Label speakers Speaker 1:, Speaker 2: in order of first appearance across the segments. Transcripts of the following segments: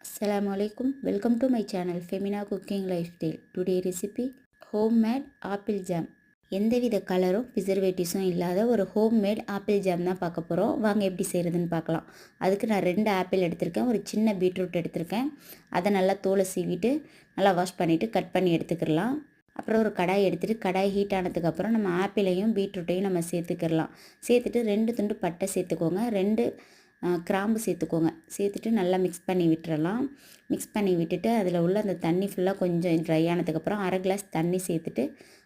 Speaker 1: Assalamualaikum. Welcome to my channel Femina Cooking Lifestyle. Today recipe homemade apple jam. எந்தவித கலரும் ப்ரிசர்வேட்டிவ்ஸும் இல்லாத ஒரு homemade apple jam தான் பார்க்க போகிறோம். வாங்க எப்படி செய்கிறதுன்னு பார்க்கலாம். அதுக்கு நான் 2 ஆப்பிள் எடுத்திருக்கேன், ஒரு சின்ன பீட்ரூட் எடுத்திருக்கேன். அதை நல்லா தோலை சீவிட்டு நல்லா வாஷ் பண்ணிவிட்டு கட் பண்ணி எடுத்துக்கிடலாம். அப்புறம் ஒரு கடாய் எடுத்துகிட்டு கடாய் ஹீட் ஆனதுக்கப்புறம் நம்ம ஆப்பிளையும் பீட்ரூட்டையும் நம்ம சேர்த்துக்கிடலாம். சேர்த்துட்டு 2 துண்டு பட்டை சேர்த்துக்கோங்க, 2 கிராம்பு சேர்த்துக்கோங்க. சேர்த்துட்டு நல்லா மிக்ஸ் பண்ணி விட்டுறலாம். மிக்ஸ் பண்ணி விட்டுட்டு அதில் உள்ள அந்த தண்ணி ஃபுல்லாக கொஞ்சம் ட்ரை ஆனதுக்கப்புறம் அரை கிளாஸ் தண்ணி சேர்த்துட்டு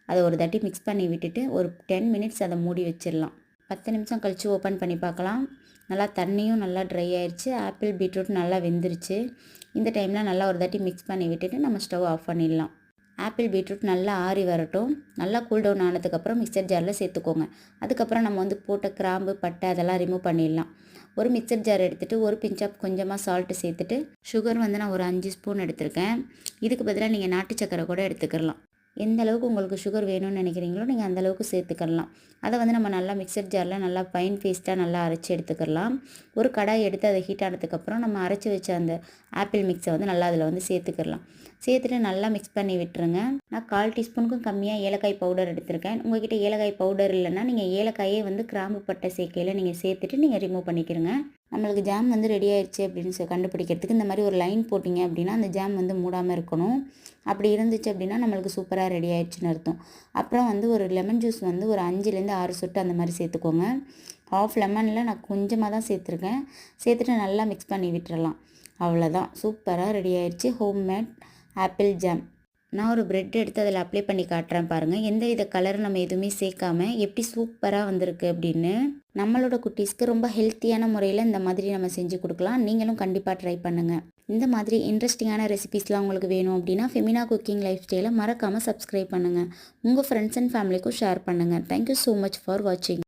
Speaker 1: அதை ஒரு தட்டி மிக்ஸ் பண்ணி விட்டுட்டு ஒரு 10 மினிட்ஸ் அதை மூடி வச்சிடலாம். 10 நிமிஷம் கழித்து ஓப்பன் பண்ணி பார்க்கலாம். நல்லா தண்ணியும் நல்லா ட்ரை ஆயிடுச்சு, ஆப்பிள் பீட்ரூட் நல்லா வெந்துருச்சு. இந்த டைமில் நல்லா ஒரு தட்டி மிக்ஸ் பண்ணி விட்டுட்டு நம்ம ஸ்டவ் ஆஃப் பண்ணிடலாம். ஆப்பிள் பீட்ரூட் நல்லா ஆறி வரட்டும். நல்லா கூல் டவுன் ஆனதுக்கப்புறம் மிக்சர் ஜாரில் சேர்த்துக்கோங்க. அதுக்கப்புறம் நம்ம போட்ட கிராம்பு பட்டை அதெல்லாம் ரிமூவ் பண்ணிடலாம். ஒரு மிக்சர் ஜார் எடுத்துகிட்டு ஒரு பிஞ்ச் ஆஃப் கொஞ்சமாக சால்ட்டு சேர்த்துட்டு சுகர் நான் ஒரு 5 ஸ்பூன் எடுத்திருக்கேன். இதுக்கு பதிலாக நீங்கள் நாட்டு சக்கரை கூட எடுத்துக்கலாம். எந்த அளவுக்கு உங்களுக்கு சுகர் வேணும்னு நினைக்கிறீங்களோ நீங்கள் அந்தளவுக்கு சேர்த்துக்கலாம். அதை நம்ம நல்லா மிக்சர் ஜாரில் நல்லா ஃபைன் பேஸ்ட்டாக நல்லா அரைச்சி எடுத்துக்கலாம். ஒரு கடாய் எடுத்து அதை ஹீட் ஆனதுக்கப்புறம் நம்ம அரைச்சி வச்ச அந்த ஆப்பிள் மிக்ஸை நல்லா அதில் சேர்த்துக்கலாம். சேர்த்துட்டு நல்லா மிக்ஸ் பண்ணி விட்டுருங்க. நான் 1/4 டீஸ்பூனுக்கும் கம்மியாக ஏலக்காய் பவுடர் எடுத்திருக்கேன். உங்கள்கிட்ட ஏலக்காய் பவுடர் இல்லைன்னா நீங்கள் ஏலக்காயே கிராம்பு பட்டை சேர்க்கையில் நீங்கள் சேர்த்துட்டு நீங்கள் ரிமூவ் பண்ணிக்கிறங்க. நம்மளுக்கு ஜாம் ரெடி ஆயிடுச்சு அப்படின்னு கண்டுபிடிக்கிறதுக்கு இந்த மாதிரி ஒரு லைன் போட்டிங்க அப்படின்னா அந்த ஜாம் மூடாமல் இருக்கணும். அப்படி இருந்துச்சு அப்படின்னா நம்மளுக்கு சூப்பராக ரெடி ஆயிடுச்சுன்னு அர்த்தம். அப்புறம் ஒரு லெமன் ஜூஸ் ஒரு 5லேருந்து 6 சொட்டு அந்த மாதிரி சேர்த்துக்கோங்க. ஹாஃப் லெமனில் நான் கொஞ்சமாக தான் சேர்த்துருக்கேன். சேர்த்துட்டு நல்லா மிக்ஸ் பண்ணி விட்டுறலாம். அவ்வளோதான், சூப்பராக ரெடி ஆயிடுச்சு ஹோம்மேட் ஆப்பிள் ஜாம். நான் ஒரு ப்ரெட் எடுத்து அதில் அப்ளை பண்ணி காட்டுறேன் பாருங்கள். எந்த வித கலர் நம்ம எதுவுமே சேர்க்காம எப்படி சூப்பராக வந்திருக்கு அப்படின்னு. நம்மளோட குட்டீஸ்க்கு ரொம்ப ஹெல்த்தியான முறையில் இந்த மாதிரி நம்ம செஞ்சு கொடுக்கலாம். நீங்களும் கண்டிப்பாக ட்ரை பண்ணுங்கள். இந்த மாதிரி இன்ட்ரெஸ்டிங்கான ரெசிபீஸ்லாம் உங்களுக்கு வேணும் அப்படின்னா ஃபெமினா குக்கிங் லைஃப் ஸ்டைலை மறக்காமல் சப்ஸ்கிரைப் பண்ணுங்கள். உங்கள் ஃப்ரெண்ட்ஸ் அண்ட் ஃபேமிலிக்கும் ஷேர் பண்ணுங்கள். தேங்க்யூ ஸோ மச் ஃபார் வாட்சிங்.